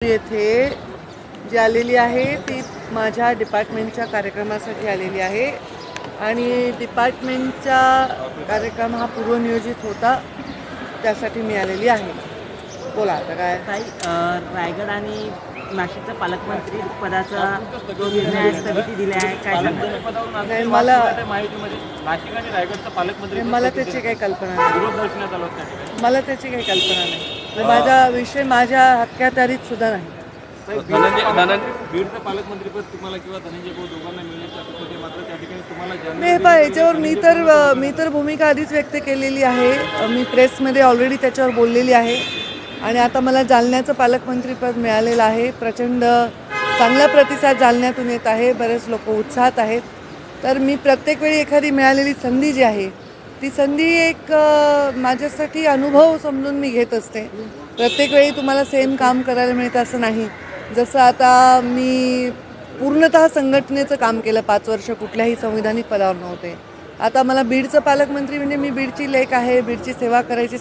येथे जी आलेली आहे ती माझ्या डिपार्टमेंटच्या कार्यक्रमासाठी आलेली आहे आणि डिपार्टमेंटचा कार्यक्रम हा पूर्वनियोजित होता, त्यासाठी मी आलेली आहे. बोला आता काय. रायगड आणि नाशिकच्या पालकमंत्री पदाचा जो निर्णय आहे स्थगिती दिली आहे, काय नाही, मला त्याची काही कल्पना नाही. मला त्याची काही कल्पना नाही. माझा विषय माझ्या हक्काधारीत सुद्धा नाही. बीडचं पालकमंत्रीपद तुम्हाला किंवा धनंजय भाऊ दोघांना मिळण्याची होते, मात्र त्या ठिकाणी तुम्हाला याच्यावर मी तर भूमिका आधीच व्यक्त केलेली आहे. मी प्रेसमध्ये ऑलरेडी त्याच्यावर बोललेली आहे आणि आता मला जालन्याचं पालकमंत्रीपद मिळालेलं आहे. प्रचंड चांगला प्रतिसाद जालन्यातून येत आहे. बरेच लोक उत्साहात आहेत. तर मी प्रत्येक वेळी एखादी मिळालेली संधी जी आहे ती संधी एक माझ्यासाठी अनुभव समजून मी घेत असते. प्रत्येक वेळी तुम्हाला सेम काम करायला मिळतं असं नाही. जसं आता मी पूर्णतः संघटनेचं काम केलं, 5 वर्ष कुठल्याही संविधानिक पदावर नव्हते. आता मला बीडचं पालकमंत्री म्हणजे मी बीडची लेक आहे, बीडची सेवा करायची